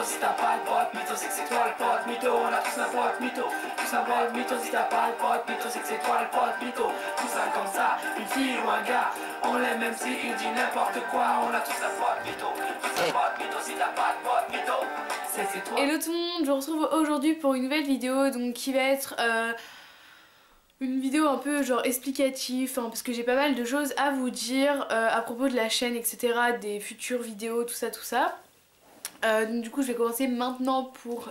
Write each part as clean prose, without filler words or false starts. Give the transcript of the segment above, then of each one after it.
si t'as pas de pote, mytho c'est que c'est toi le pote, mytho, on a tous un pote, mytho, tous un pote, mytho si t'as pas de pote, mytho c'est que c'est toi le pote, mytho, tout ça comme ça, une fille ou un gars, on l'aime même si il dit n'importe quoi, on a tous un pote, mytho, tous un pote, mytho si t'as pas de pote, mytho, c'est toi. Hello tout le monde, je vous retrouve aujourd'hui pour une nouvelle vidéo donc qui va être une vidéo un peu genre explicative, parce que j'ai pas mal de choses à vous dire à propos de la chaîne, etc., des futures vidéos, tout ça. Donc du coup je vais commencer maintenant pour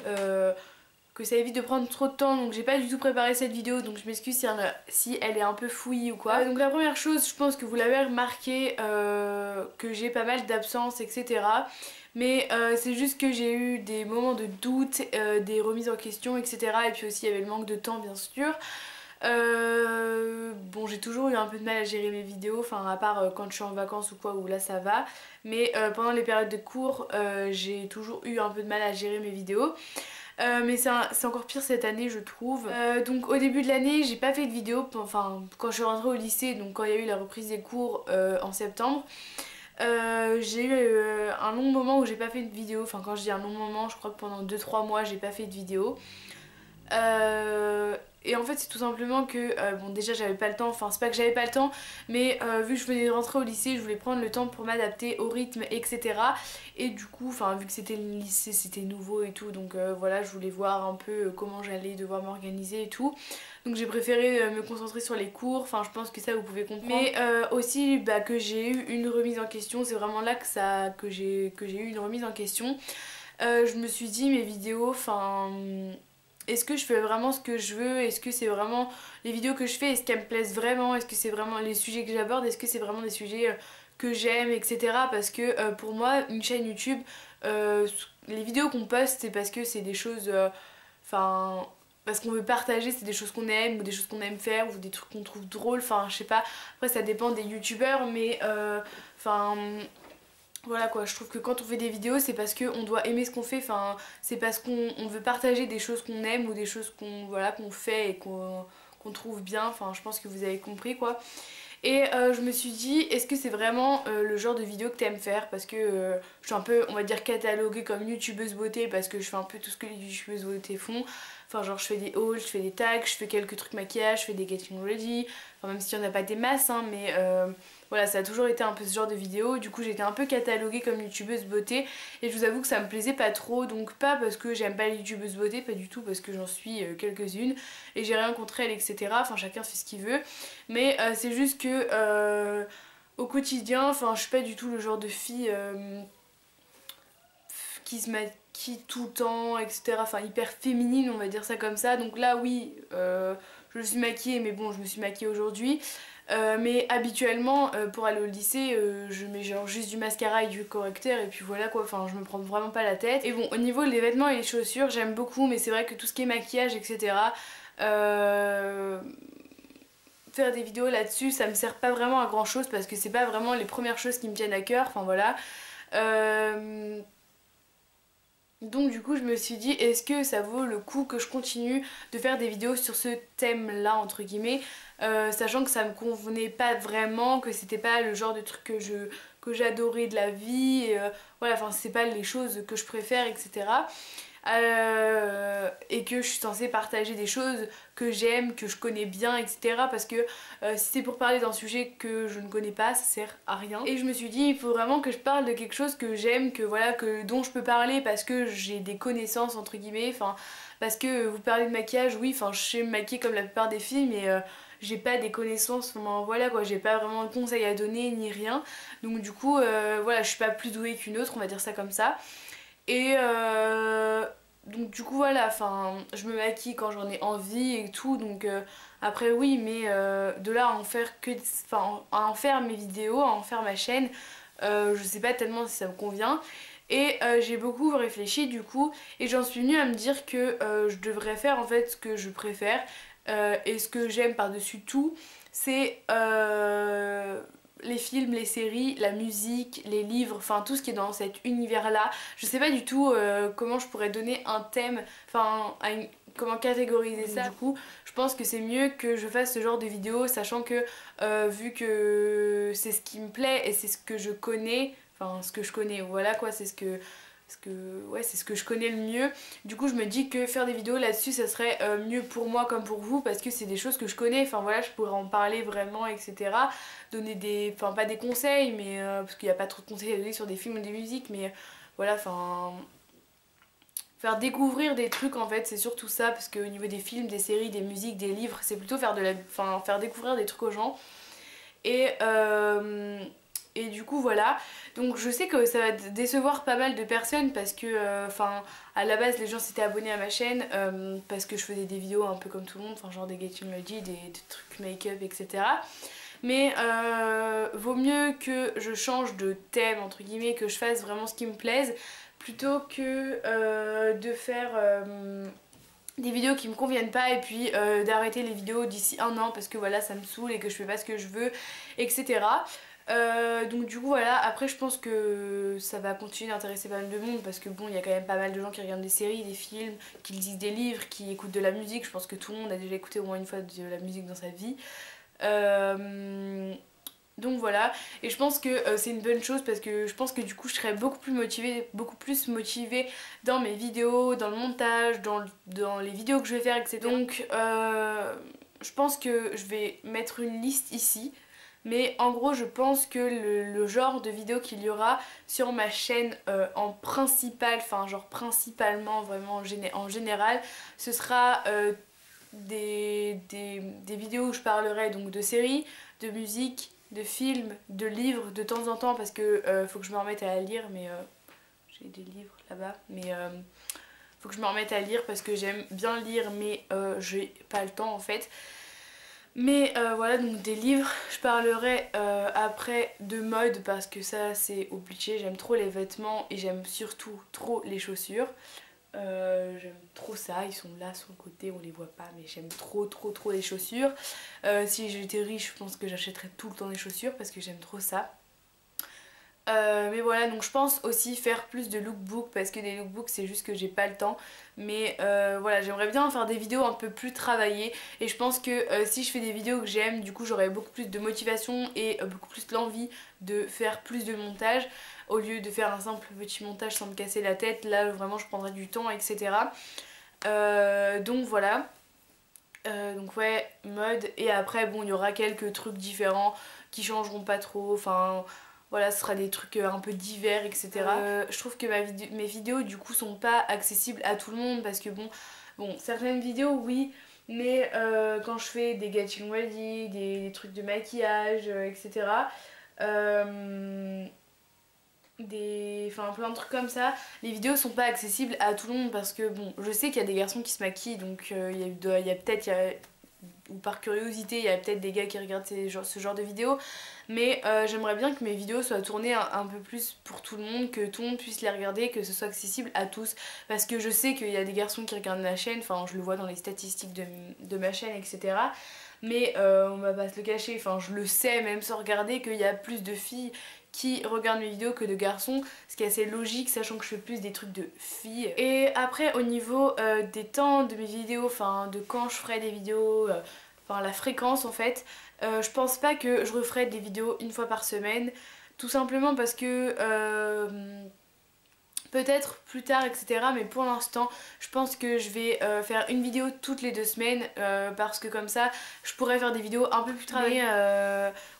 que ça évite de prendre trop de temps, donc j'ai pas du tout préparé cette vidéo, donc je m'excuse si elle est un peu fouillie ou quoi. Donc la première chose, je pense que vous l'avez remarqué, que j'ai pas mal d'absences, etc. Mais c'est juste que j'ai eu des moments de doute, des remises en question, etc. Et puis aussi il y avait le manque de temps bien sûr. Bon, j'ai toujours eu un peu de mal à gérer mes vidéos, enfin à part quand je suis en vacances ou quoi, où là ça va. Mais pendant les périodes de cours, j'ai toujours eu un peu de mal à gérer mes vidéos. Mais c'est encore pire cette année je trouve. Donc au début de l'année j'ai pas fait de vidéo, enfin quand je suis rentrée au lycée, donc quand il y a eu la reprise des cours en septembre. J'ai eu un long moment où j'ai pas fait de vidéo, enfin quand je dis un long moment, je crois que pendant 2-3 mois j'ai pas fait de vidéo. Et en fait c'est tout simplement que bon déjà j'avais pas le temps, enfin c'est pas que j'avais pas le temps, mais vu que je venais de rentrer au lycée je voulais prendre le temps pour m'adapter au rythme, etc. Et du coup enfin vu que c'était le lycée, c'était nouveau et tout, donc voilà, je voulais voir un peu comment j'allais devoir m'organiser et tout. Donc j'ai préféré me concentrer sur les cours, enfin je pense que ça vous pouvez comprendre. Mais aussi que j'ai eu une remise en question, c'est vraiment là que j'ai eu une remise en question. Je me suis dit mes vidéos, enfin est-ce que je fais vraiment ce que je veux? Est-ce que c'est vraiment les vidéos que je fais, est-ce qu'elles me plaisent vraiment? Est-ce que c'est vraiment les sujets que j'aborde? Est-ce que c'est vraiment des sujets que j'aime, etc. Parce que pour moi, une chaîne YouTube, les vidéos qu'on poste, c'est parce que c'est des choses... Enfin... parce qu'on veut partager, c'est des choses qu'on aime, ou des choses qu'on aime faire, ou des trucs qu'on trouve drôles, enfin je sais pas. Après ça dépend des youtubeurs, mais enfin... Voilà quoi, je trouve que quand on fait des vidéos c'est parce qu'on doit aimer ce qu'on fait, enfin c'est parce qu'on veut partager des choses qu'on aime ou des choses qu'on fait et qu'on trouve bien, enfin je pense que vous avez compris quoi. Et je me suis dit, est-ce que c'est vraiment le genre de vidéo que t'aimes faire? Parce que je suis un peu, on va dire, cataloguée comme youtubeuse beauté parce que je fais un peu tout ce que les youtubeuses beauté font. Enfin genre je fais des hauls, je fais des tags, je fais quelques trucs maquillage, je fais des getting ready. Enfin même s'il n'y en a pas des masses, hein, mais voilà, ça a toujours été un peu ce genre de vidéo. Du coup j'étais un peu cataloguée comme youtubeuse beauté. Et je vous avoue que ça me plaisait pas trop. Donc pas parce que j'aime pas les youtubeuses beauté, pas du tout, parce que j'en suis quelques-unes. Et j'ai rien contre elles, etc. Enfin chacun fait ce qu'il veut. Mais c'est juste que au quotidien, enfin je suis pas du tout le genre de fille qui se maquille tout le temps, etc. Enfin hyper féminine, on va dire ça comme ça. Donc là oui, je suis maquillée, mais bon je me suis maquillée aujourd'hui. Mais habituellement pour aller au lycée je mets genre juste du mascara et du correcteur et puis voilà quoi, enfin je me prends vraiment pas la tête. Et bon au niveau des vêtements et les chaussures j'aime beaucoup, mais c'est vrai que tout ce qui est maquillage, etc. Faire des vidéos là-dessus ça me sert pas vraiment à grand chose parce que c'est pas vraiment les premières choses qui me tiennent à cœur, enfin voilà. Donc du coup je me suis dit, est-ce que ça vaut le coup que je continue de faire des vidéos sur ce thème là entre guillemets, sachant que ça me convenait pas vraiment, que c'était pas le genre de truc que j'adorais de la vie, voilà, enfin c'est pas les choses que je préfère, etc. Et que je suis censée partager des choses que j'aime, que je connais bien, etc. Parce que si c'est pour parler d'un sujet que je ne connais pas, ça sert à rien. Et je me suis dit, il faut vraiment que je parle de quelque chose que j'aime, que voilà, dont je peux parler parce que j'ai des connaissances entre guillemets. Enfin, parce que vous parlez de maquillage, oui, enfin je sais me maquiller comme la plupart des filles, mais j'ai pas des connaissances, enfin, voilà quoi, j'ai pas vraiment de conseils à donner ni rien. Donc du coup, voilà, je suis pas plus douée qu'une autre, on va dire ça comme ça. Et donc du coup voilà, enfin je me maquille quand j'en ai envie et tout, donc après oui, mais de là à en faire que, enfin à en faire mes vidéos, à en faire ma chaîne, je sais pas tellement si ça me convient. Et j'ai beaucoup réfléchi du coup, et j'en suis venue à me dire que je devrais faire en fait ce que je préfère, et ce que j'aime par-dessus tout, c'est les films, les séries, la musique, les livres, enfin tout ce qui est dans cet univers là. Je sais pas du tout comment je pourrais donner un thème, enfin comment catégoriser ça. Du coup je pense que c'est mieux que je fasse ce genre de vidéo, sachant que vu que c'est ce qui me plaît et c'est ce que je connais, enfin ce que je connais, voilà quoi, c'est ce que parce que ouais, c'est ce que je connais le mieux. Du coup je me dis que faire des vidéos là-dessus ça serait mieux pour moi comme pour vous, parce que c'est des choses que je connais, enfin voilà, je pourrais en parler vraiment, etc. Donner des, enfin pas des conseils, mais parce qu'il n'y a pas trop de conseils à donner sur des films ou des musiques, mais voilà, enfin faire découvrir des trucs en fait, c'est surtout ça, parce qu'au niveau des films, des séries, des musiques, des livres, c'est plutôt faire enfin, faire découvrir des trucs aux gens. Et, et du coup voilà, donc je sais que ça va décevoir pas mal de personnes parce que enfin à la base les gens s'étaient abonnés à ma chaîne parce que je faisais des vidéos un peu comme tout le monde, enfin genre des Getting Ready, des trucs make-up, etc. Mais vaut mieux que je change de thème entre guillemets, que je fasse vraiment ce qui me plaise plutôt que de faire des vidéos qui me conviennent pas et puis d'arrêter les vidéos d'ici un an parce que voilà ça me saoule et que je fais pas ce que je veux, etc. Donc du coup voilà, après je pense que ça va continuer d'intéresser pas mal de monde parce que bon, il y a quand même pas mal de gens qui regardent des séries, des films, qui lisent des livres, qui écoutent de la musique. Je pense que tout le monde a déjà écouté au moins une fois de la musique dans sa vie. Donc voilà, et je pense que c'est une bonne chose parce que je pense que du coup je serais beaucoup plus motivée dans mes vidéos, dans le montage, dans les vidéos que je vais faire, etc. Donc je pense que je vais mettre une liste ici, mais en gros je pense que le genre de vidéo qu'il y aura sur ma chaîne en principal, enfin genre principalement vraiment en général, ce sera des vidéos où je parlerai donc de séries, de musique, de films, de livres de temps en temps parce que faut que je me remette à lire, mais j'ai des livres là-bas, mais faut que je me remette à lire parce que j'aime bien lire mais j'ai pas le temps en fait. Mais voilà, donc des livres, je parlerai après de mode parce que ça c'est obligé, j'aime trop les vêtements et j'aime surtout trop les chaussures. J'aime trop ça, ils sont là sur le côté, on les voit pas, mais j'aime trop les chaussures. Si j'étais riche, je pense que j'achèterais tout le temps des chaussures parce que j'aime trop ça. Mais voilà, donc je pense aussi faire plus de lookbook parce que des lookbooks c'est juste que j'ai pas le temps. Mais voilà, j'aimerais bien faire des vidéos un peu plus travaillées et je pense que si je fais des vidéos que j'aime, du coup j'aurai beaucoup plus de motivation et beaucoup plus l'envie de faire plus de montage au lieu de faire un simple petit montage sans me casser la tête. Là vraiment je prendrai du temps, etc. Donc voilà. Donc ouais, mode, et après bon il y aura quelques trucs différents qui changeront pas trop, enfin voilà, ce sera des trucs un peu divers, etc. Je trouve que mes vidéos du coup sont pas accessibles à tout le monde parce que bon certaines vidéos oui, mais quand je fais des getting ready, des trucs de maquillage, etc. Enfin plein de trucs comme ça, les vidéos sont pas accessibles à tout le monde parce que bon, je sais qu'il y a des garçons qui se maquillent, donc il y a peut-être, ou par curiosité, il y a peut-être des gars qui regardent ce genre de vidéos, mais j'aimerais bien que mes vidéos soient tournées un peu plus pour tout le monde, que tout le monde puisse les regarder, que ce soit accessible à tous, parce que je sais qu'il y a des garçons qui regardent ma chaîne, enfin je le vois dans les statistiques de ma chaîne, etc. Mais on va pas se le cacher, enfin je le sais même sans regarder qu'il y a plus de filles qui regardent mes vidéos que de garçons, ce qui est assez logique sachant que je fais plus des trucs de filles. Et après au niveau des temps de mes vidéos, enfin de quand je ferai des vidéos, enfin la fréquence en fait, je pense pas que je referai des vidéos une fois par semaine, tout simplement parce que peut-être plus tard, etc. Mais pour l'instant je pense que je vais faire une vidéo toutes les 2 semaines parce que comme ça je pourrais faire des vidéos un peu plus travaillées.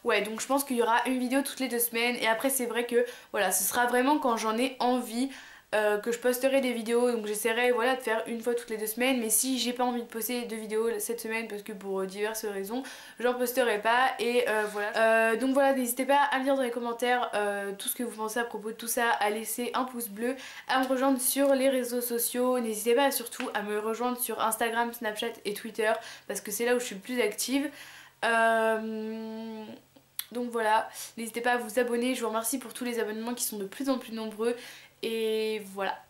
Ouais, donc je pense qu'il y aura une vidéo toutes les 2 semaines et après c'est vrai que voilà, ce sera vraiment quand j'en ai envie que je posterai des vidéos, donc j'essaierai voilà, de faire une fois toutes les 2 semaines, mais si j'ai pas envie de poster de vidéos cette semaine parce que pour diverses raisons j'en posterai pas, et voilà. Donc voilà, n'hésitez pas à me dire dans les commentaires tout ce que vous pensez à propos de tout ça, à laisser un pouce bleu, à me rejoindre sur les réseaux sociaux, n'hésitez pas surtout à me rejoindre sur Instagram, Snapchat et Twitter parce que c'est là où je suis le plus active. Donc voilà, n'hésitez pas à vous abonner, je vous remercie pour tous les abonnements qui sont de plus en plus nombreux. Et voilà.